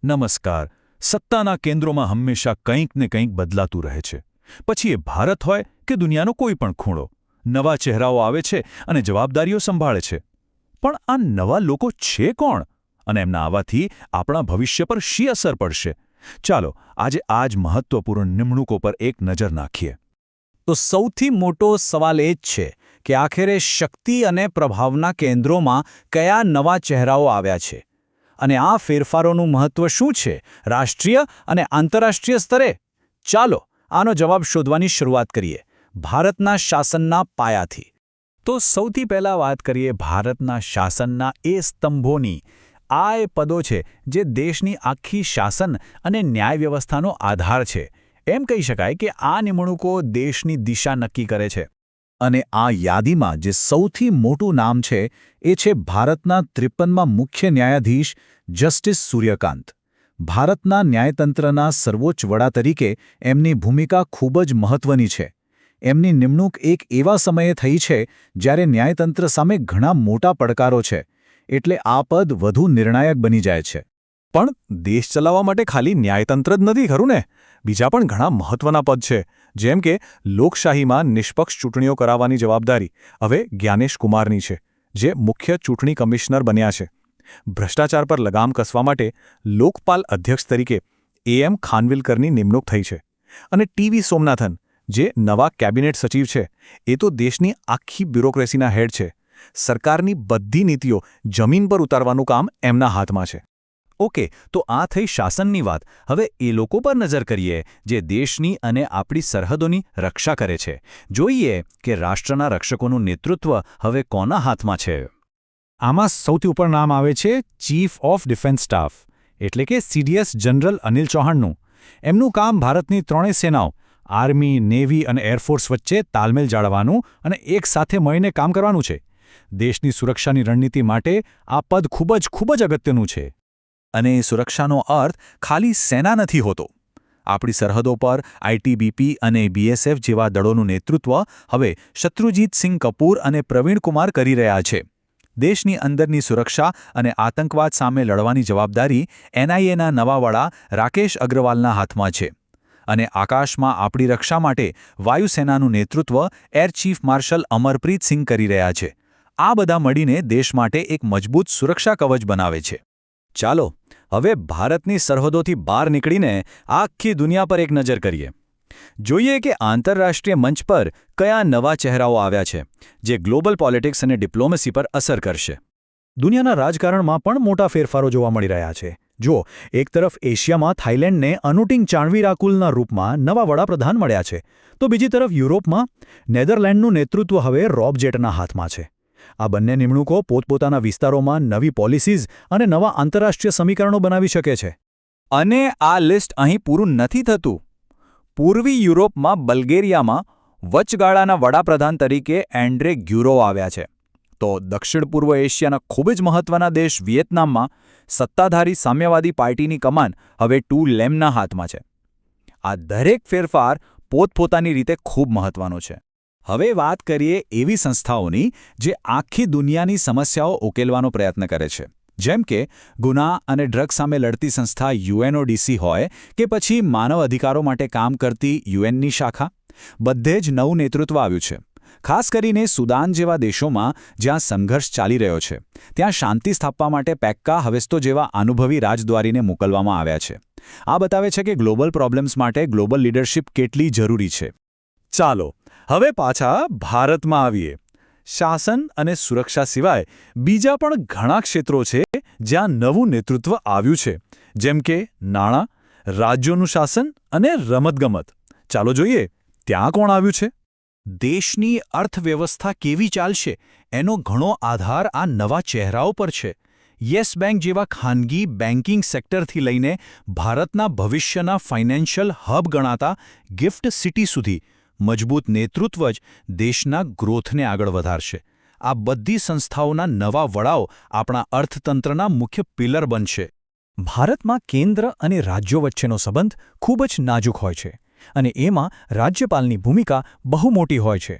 નમસ્કાર. સત્તાના કેન્દ્રોમાં હંમેશા કંઈક ને કંઈક બદલાતું રહે છે. પછી એ ભારત હોય કે દુનિયાનો કોઈ પણ ખૂણો. નવા ચહેરાઓ આવે છે અને જવાબદારીઓ સંભાળે છે. પણ આ નવા લોકો છે કોણ? અને એમના આવવાથી આપણા ભવિષ્ય પર શી અસર પડશે? ચાલો આજે આ જ મહત્વપૂર્ણ નિમણૂકો પર એક નજર નાખીએ. તો સૌથી મોટો સવાલ એ જ છે કે આખરે શક્તિ અને પ્રભાવના કેન્દ્રોમાં કયા નવા ચહેરાઓ આવ્યા છે અને આ ફેરફારોનું મહત્વ શું છે રાષ્ટ્રીય અને આંતરરાષ્ટ્રીય સ્તરે? ચાલો આનો જવાબ શોધવાની શરૂઆત કરીએ ભારતના શાસનના પાયાથી. તો સૌથી પહેલાં વાત કરીએ ભારતના શાસનના એ સ્તંભોની. આ એ પદો છે જે દેશની આખી શાસન અને ન્યાય વ્યવસ્થાનો આધાર છે. એમ કહી શકાય કે આ નિમણૂકો દેશની દિશા નક્કી કરે છે. અને આ યાદીમાં જે સૌથી મોટું નામ છે એ છે ભારતના 53મા મુખ્ય ન્યાયાધીશ જસ્ટિસ સૂર્યકાંત. ભારતના ન્યાયતંત્રના સર્વોચ્ચ વડા તરીકે એમની ભૂમિકા ખૂબ જ મહત્વની છે. એમની નિમણૂક એક એવા સમયે થઈ છે જ્યારે ન્યાયતંત્ર સામે ઘણા મોટા પડકારો છે. એટલે આ પદ વધુ નિર્ણાયક બની જાય છે. પણ દેશ ચલાવવા માટે ખાલી ન્યાયતંત્ર જ નથી ખરું ને? બીજા પણ ઘણા મહત્વના પદ છે. જેમ કે લોકશાહીમાં નિષ્પક્ષ ચૂંટણીઓ કરાવવાની જવાબદારી હવે જ્ઞાનેશ કુમારની છે, જે મુખ્ય ચૂંટણી કમિશનર બન્યા છે. ભ્રષ્ટાચાર પર લગામ કસવા માટે લોકપાલ અધ્યક્ષ તરીકે એમ ખાનવિલકરની નિમણૂક થઈ છે. અને ટીવી સોમનાથન, જે નવા કેબિનેટ સચિવ છે, એ તો દેશની આખી બ્યુરોક્રેસીના હેડ છે. સરકારની બધી નીતિઓ જમીન પર ઉતારવાનું કામ એમના હાથમાં છે. ઓકે, તો આ થઈ શાસનની વાત. હવે એ લોકો પર નજર કરીએ જે દેશની અને આપણી સરહદોની રક્ષા કરે છે. જોઈએ કે રાષ્ટ્રના રક્ષકોનું નેતૃત્વ હવે કોના હાથમાં છે. આમાં સૌથી ઉપર નામ આવે છે ચીફ ઓફ ડિફેન્સ સ્ટાફ, એટલે કે સીડીએસ જનરલ અનિલ ચૌહાણનું. એમનું કામ ભારતની ત્રણેય સેનાઓ આર્મી, નેવી અને એરફોર્સ વચ્ચે તાલમેલ જાળવવાનું અને એક સાથે મળીને કામ કરવાનું છે. દેશની સુરક્ષાની રણનીતિ માટે આ પદ ખૂબ જ અગત્યનું છે. અને સુરક્ષાનો અર્થ ખાલી સેના નથી હોતો. આપણી સરહદો પર આઈટીબીપી અને બીએસએફ જેવા દળોનું નેતૃત્વ હવે શત્રુજીતસિંહ કપૂર અને પ્રવીણકુમાર કરી રહ્યા છે. દેશની અંદરની સુરક્ષા અને આતંકવાદ સામે લડવાની જવાબદારી એનઆઈએના નવા વડા રાકેશ અગ્રવાલના હાથમાં છે. અને આકાશમાં આપણી રક્ષા માટે વાયુસેનાનું નેતૃત્વ એર ચીફ માર્શલ અમરપ્રીત સિંહ કરી રહ્યા છે. આ બધા મળીને દેશ માટે એક મજબૂત સુરક્ષા કવચ બનાવે છે. ચાલો હવે ભારતની સરહદોથી બહાર નીકળીને આખી દુનિયા પર એક નજર કરીએ. જોઈએ કે આંતરરાષ્ટ્રીય મંચ પર કયા નવા ચહેરાઓ આવ્યા છે જે ગ્લોબલ પોલિટિક્સ અને ડિપ્લોમસી પર અસર કરશે. દુનિયાના રાજકારણમાં પણ મોટા ફેરફારો જોવા મળી રહ્યા છે. જો એક તરફ એશિયામાં થાઇલેન્ડને અનુટિંગ ચાણવીરાકુલના રૂપમાં નવા વડાપ્રધાન મળ્યા છે, તો બીજી તરફ યુરોપમાં નેધરલેન્ડનું નેતૃત્વ હવે રોબ જેટના હાથમાં છે. આ બંને નિમણૂકો પોતપોતાના વિસ્તારોમાં નવી પોલિસીઝ અને નવા આંતરરાષ્ટ્રીય સમીકરણો બનાવી શકે છે. અને આ લિસ્ટ અહીં પૂરું નથી થતું. પૂર્વી યુરોપમાં બલ્ગેરિયામાં વચગાળાના વડાપ્રધાન તરીકે એન્ડ્રે ગ્યુરો આવ્યા છે. તો દક્ષિણ પૂર્વ એશિયાના ખૂબ જ મહત્વના દેશ વિયેતનામમાં સત્તાધારી સામ્યવાદી પાર્ટીની કમાન હવે ટુ લેમના હાથમાં છે. આ દરેક ફેરફાર પોતપોતાની રીતે ખૂબ મહત્વનો છે. હવે વાત કરીએ એવી સંસ્થાઓની જે આખી દુનિયાની સમસ્યાઓ ઉકેલવાનો પ્રયત્ન કરે છે. જેમ કે ગુના અને ડ્રગ સામે લડતી સંસ્થા યુએનઓડીસી હોય કે પછી માનવ અધિકારો માટે કામ કરતી યુએનની શાખા, બધે જ નવું નેતૃત્વ આવ્યું છે. ખાસ કરીને સુદાન જેવા દેશોમાં જ્યાં સંઘર્ષ ચાલી રહ્યો છે, ત્યાં શાંતિ સ્થાપવા માટે પેક્કા હવેસ્તો જેવા અનુભવી રાજદ્વારીને મોકલવામાં આવ્યા છે. આ બતાવે છે કે ગ્લોબલ પ્રોબ્લેમ્સ માટે ગ્લોબલ લીડરશિપ કેટલી જરૂરી છે. ચાલો હવે પાછા ભારતમાં આવીએ. શાસન અને સુરક્ષા સિવાય બીજા પણ ઘણા ક્ષેત્રો છે જ્યાં નવું નેતૃત્વ આવ્યું છે. જેમ કે નાણાં, રાજ્યોનું શાસન અને રમતગમત. ચાલો જોઈએ ત્યાં કોણ આવ્યું છે. દેશની અર્થવ્યવસ્થા કેવી ચાલશે એનો ઘણો આધાર આ નવા ચહેરાઓ પર છે. યેસ બેંક જેવા ખાનગી બેન્કિંગ સેક્ટરથી લઈને ભારતના ભવિષ્યના ફાઇનાન્શિયલ હબ ગણાતા ગિફ્ટ સિટી સુધી મજબૂત નેતૃત્વ જ દેશના ગ્રોથને આગળ વધારશે. આ બધી સંસ્થાઓના નવા વડાઓ આપણા અર્થતંત્રના મુખ્ય પિલર બનશે. ભારતમાં કેન્દ્ર અને રાજ્યો વચ્ચેનો સંબંધ ખૂબ જ નાજુક હોય છે અને એમાં રાજ્યપાલની ભૂમિકા બહુ મોટી હોય છે.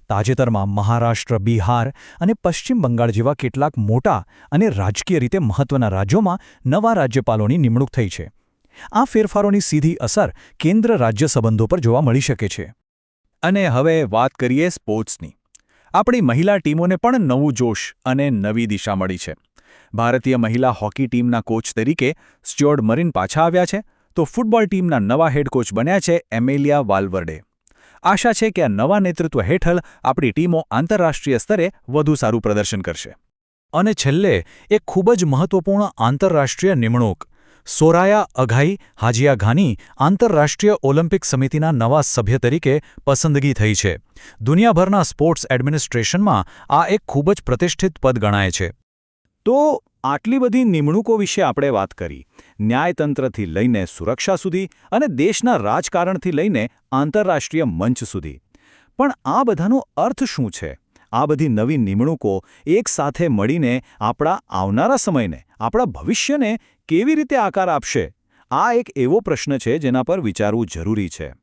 તાજેતરમાં મહારાષ્ટ્ર, બિહાર અને પશ્ચિમ બંગાળ જેવા કેટલાક મોટા અને રાજકીય રીતે મહત્વના રાજ્યોમાં નવા રાજ્યપાલોની નિમણૂક થઈ છે. આ ફેરફારોની સીધી અસર કેન્દ્ર-રાજ્ય સંબંધો પર જોવા મળી શકે છે. અને હવે વાત કરીએ સ્પોર્ટ્સની. આપણી મહિલા ટીમોને પણ નવું જોશ અને નવી દિશા મળી છે. ભારતીય મહિલા હોકી ટીમના કોચ તરીકે સ્ટ્યુઅર્ટ મરીન પાછા આવ્યા છે, તો ફૂટબોલ ટીમના નવા હેડ કોચ બન્યા છે એમેલિયા વાલ્વર્ડે. આશા છે કે આ નવા નેતૃત્વ હેઠળ આપણી ટીમો આંતરરાષ્ટ્રીય સ્તરે વધુ સારું પ્રદર્શન કરશે. અને છેલ્લે એક ખૂબ જ મહત્વપૂર્ણ આંતરરાષ્ટ્રીય નિમણૂક. સોરાયા અઘાઈ હાજિયાઘાની આંતરરાષ્ટ્રીય ઓલિમ્પિક સમિતિના નવા સભ્ય તરીકે પસંદગી થઈ છે. દુનિયાભરના સ્પોર્ટ્સ એડમિનિસ્ટ્રેશનમાં આ એક ખૂબ જ પ્રતિષ્ઠિત પદ ગણાય છે. તો આટલી બધી નિમણૂકો વિશે આપણે વાત કરી. ન્યાયતંત્રથી લઈને સુરક્ષા સુધી અને દેશના રાજકારણથી લઈને આંતરરાષ્ટ્રીય મંચ સુધી. પણ આ બધાનો અર્થ શું છે? આ બધી નવી નિમણૂકો એક સાથે મળીને આપણા આવનારા સમયને, આપણા ભવિષ્યને કેવી રીતે આકાર આપશે? આ એક એવો પ્રશ્ન છે જેના પર વિચારવું જરૂરી છે.